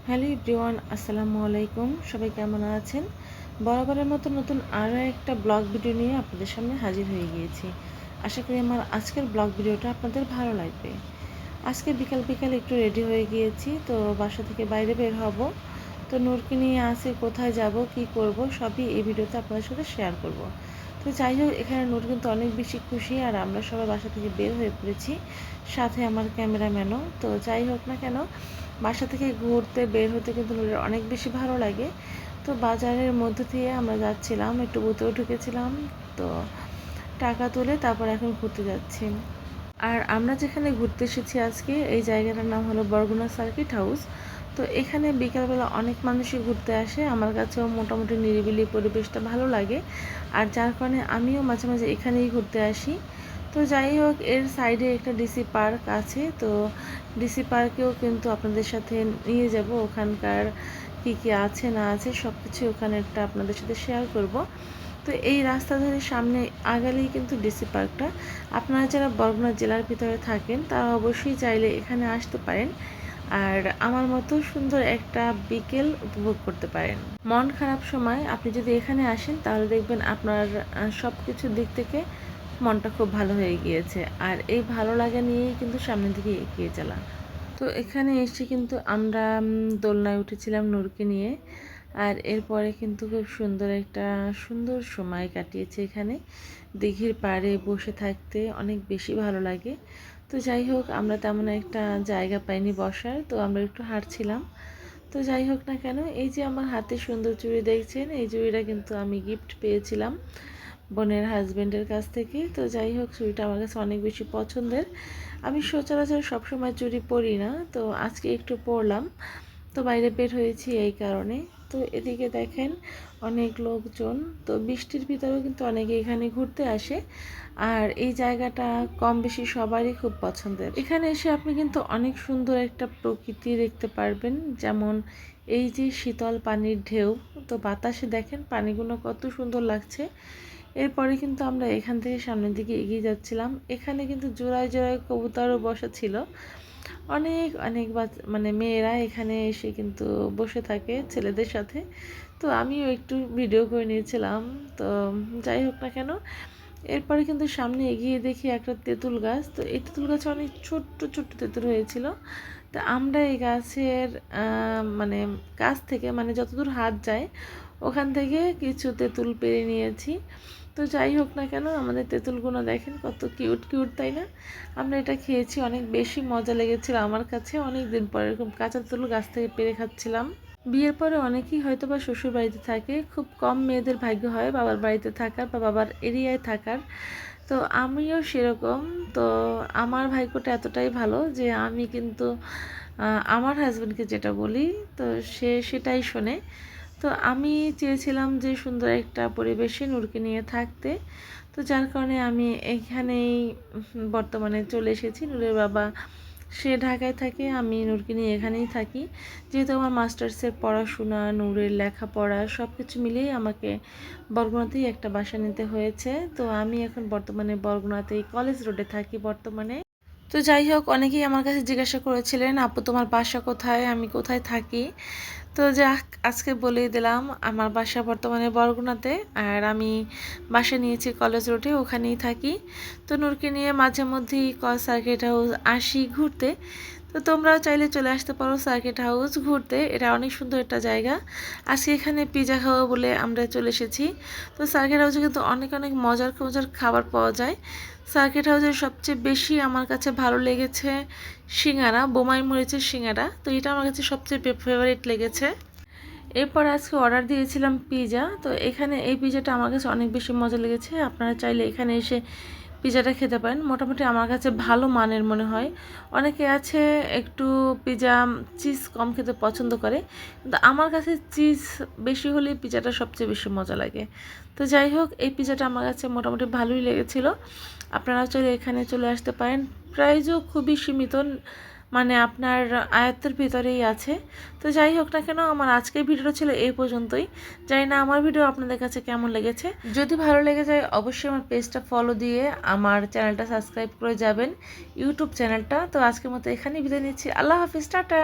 Hello everyone, আসসালামু আলাইকুম। সবাই কেমন আছেন? বরাবরের মতো নতুন আরও একটা ব্লগ ভিডিও নিয়ে আপনাদের সামনে হাজির হয়ে গিয়েছি। আশা করি আমার আজকের ব্লগ ভিডিওটা আপনাদের ভালো লাগবে। আজকে বিকাল বিকাল একটু রেডি হয়ে গিয়েছি, তো বাসা থেকে বাইরে বের হব। তো নূরকে নিয়ে আসি, কোথায় যাব, কি করব, সবই এই ভিডিওতে আপনাদের সাথে শেয়ার করব। তো যাই হোক, এখানে নূর কিন্তু অনেক বেশি খুশি, আর আমরা সবাই বাসা থেকে বের হয়ে পড়েছি, সাথে আমার ক্যামেরাম্যানও। তো যাই হোক না কেন, বাসা থেকে ঘুরতে বের হতে কিন্তু নূরের অনেক বেশি ভালো লাগে। তো বাজারের মধ্য দিয়ে আমরা যাচ্ছিলাম, একটু বুতেও ঢুকেছিলাম। তো টাকা তুলে তারপর এখন ঘুরতে যাচ্ছি। আর আমরা যেখানে ঘুরতে এসেছি আজকে, এই জায়গাটার নাম হলো বরগুনা সার্কিট হাউস। তো এখানে বিকালবেলা অনেক মানুষই ঘুরতে আসে, আমার কাছেও মোটামুটি নিরিবিলি পরিবেশটা ভালো লাগে, আর যার কারণে আমিও মাঝে মাঝে এখানেই ঘুরতে আসি। তো যাই হোক, এর সাইডে একটা ডিসি পার্ক আছে, তো ডিসি পার্কেও কিন্তু আপনাদের সাথে নিয়ে যাব, ওখানকার কী কী আছে না আছে সব কিছু ওখানে একটা আপনাদের সাথে শেয়ার করব। তো এই রাস্তা ধরে সামনে আগালেই কিন্তু ডিসি পার্কটা। আপনারা যারা বরগুনা জেলার ভিতরে থাকেন তারা অবশ্যই চাইলে এখানে আসতে পারেন, আর আমার মতো সুন্দর একটা বিকেল উপভোগ করতে পারেন। মন খারাপ সময় আপনি যদি এখানে আসেন তাহলে দেখবেন আপনার সব কিছুর দিক থেকে মনটা খুব ভালো হয়ে গিয়েছে, আর এই ভালো লাগা নিয়েই কিন্তু সামনের দিকে এগিয়ে চলা। তো এখানে এসে কিন্তু আমরা দোলনায় উঠেছিলাম নূরকে নিয়ে, আর এরপরে কিন্তু খুব সুন্দর সময় কাটিয়েছে এখানে। দিঘির পাড়ে বসে থাকতে অনেক বেশি ভালো লাগে। তো যাই হোক, আমরা তেমন একটা জায়গা পাইনি বসার, তো আমরা একটু হাঁটছিলাম। তো যাই হোক না কেন, এই যে আমার হাতে সুন্দর চুড়ি দেখছেন, এই চুড়িটা কিন্তু আমি গিফট পেয়েছিলাম বোনের হাজব্যান্ডের কাছ থেকে। তো যাই হোক, চুড়িটা আমার কাছে অনেক বেশি পছন্দের। আমি সচরাচর সবসময় চুড়ি পরি না, তো আজকে একটু পরলাম। তো বাইরে বের হয়েছি এই কারণে। তো এদিকে দেখেন অনেক লোকজন, তো বৃষ্টির ভিতরেও কিন্তু অনেকে এখানে ঘুরতে আসে, আর এই জায়গাটা কম বেশি সবারই খুব পছন্দের। এখানে এসে আপনি কিন্তু অনেক সুন্দর একটা প্রকৃতি দেখতে পারবেন, যেমন এই যে শীতল পানির ঢেউ, তো বাতাসে দেখেন পানিগুলো কত সুন্দর লাগছে। এরপরে কিন্তু আমরা এখান থেকে সামনের দিকে এগিয়ে যাচ্ছিলাম। এখানে কিন্তু জোড়ায় জোড়ায় কবুতরও বসা ছিল। অনেক অনেক মানে মেয়েরা এখানে এসে কিন্তু বসে থাকে ছেলেদের সাথে। তো আমিও একটু ভিডিও করে নিয়েছিলাম। তো যাই হোক না কেন, এরপরে কিন্তু সামনে এগিয়ে দেখি একটা তেঁতুল গাছ। তো এই তেঁতুল গাছে অনেক ছোট্ট ছোট্ট তেঁতুল হয়েছিল। তো আমরা এই গাছের মানে গাছ থেকে, মানে যতদূর হাত যায় ওখান থেকে কিছু তেঁতুল পেরে নিয়েছি। তো যাই হোক না কেন, আমাদের তেঁতুলগুলো দেখেন কত কিউট কিউট, তাই না? আমরা এটা খেয়েছি, অনেক বেশি মজা লেগেছিল আমার কাছে। অনেক দিন পরে এরকম কাঁচা তেঁতুল গাছ থেকে পেরে খাচ্ছিলাম। বিয়ের পরে অনেকেই হয়তো বা শ্বশুর বাড়িতে থাকে, খুব কম মেয়েদের ভাগ্য হয় বাবার বাড়িতে থাকার বা বাবার এরিয়ায় থাকার। তো আমিও সেরকম। তো আমার ভাগ্যটা এতটাই ভালো যে আমি কিন্তু আমার হাজব্যান্ডকে যেটা বলি, তো সে সেটাই শোনে। তো আমি চেয়েছিলাম যে সুন্দর একটা পরিবেশে নূরকে নিয়ে থাকতে, তো যার কারণে আমি এখানেই বর্তমানে চলে এসেছি। নূরের বাবা সে ঢাকায় থাকে, আমি নূরকে নিয়ে এখানেই থাকি। যেহেতু আমার মাস্টার্সের পড়াশোনা, নূরের লেখাপড়া সব কিছু মিলিয়েই আমাকে বরগুনাতেই একটা বাসা নিতে হয়েছে। তো আমি এখন বর্তমানে বরগুনাতেই কলেজ রোডে থাকি বর্তমানে। তো যাই হোক, অনেকেই আমার কাছে জিজ্ঞাসা করেছিলেন, আপু তোমার বাসা কোথায়, আমি কোথায় থাকি। তো যাক, আজকে বলেই দিলাম, আমার বাসা বর্তমানে বরগুনাতে, আর আমি বাসা নিয়েছি কলেজ রোডে, ওখানেই থাকি। তো নূরকে নিয়ে মাঝে মধ্যেই সার্কিট হাউস আসি ঘুরতে। তো তোমরাও চাইলে চলে আসতে পারো সার্কিট হাউস ঘুরতে, এটা অনেক সুন্দর একটা জায়গা। আজকে এখানে পিজা খাওয়া বলে আমরা চলে এসেছি। তো সার্কিট হাউসে কিন্তু অনেক অনেক মজার মজার খাবার পাওয়া যায়। সার্কিট হাউসের সবচেয়ে বেশি আমার কাছে ভালো লেগেছে সিঙ্গারা, বোমাই মরিচের সিঙ্গারা। তো এটা আমার কাছে সবচেয়ে ফেভারিট লেগেছে। এরপর আজকে অর্ডার দিয়েছিলাম পিজা। তো এখানে এই পিজাটা আমার কাছে অনেক বেশি মজা লেগেছে। আপনারা চাইলে এখানে এসে পিজাটা খেতে পারেন, মোটামুটি আমার কাছে ভালো মানের মনে হয়। অনেকে আছে একটু পিজা চিজ কম খেতে পছন্দ করে, কিন্তু আমার কাছে চিজ বেশি হলে পিজাটা সবচেয়ে বেশি মজা লাগে। তো যাই হোক, এই পিজাটা আমার কাছে মোটামুটি ভালোই লেগেছিল। আপনারাও চাইলে এখানে চলে আসতে পারেন। প্রাইসও খুবই সীমিত, মানে আপনার আয়ত্তের ভিতরেই আছে। তো যাই হোক না কেন, আমার আজকের ভিডিওটা ছিল এই পর্যন্তই। জানি না আমার ভিডিও আপনাদের কাছে কেমন লেগেছে। যদি ভালো লেগে যায় অবশ্যই আমার পেজটা ফলো দিয়ে আমার চ্যানেলটা সাবস্ক্রাইব করে যাবেন, ইউটিউব চ্যানেলটা। তো আজকের মতো এখানেই বিদায় নিচ্ছি। আল্লাহ হাফিজ, টাটা।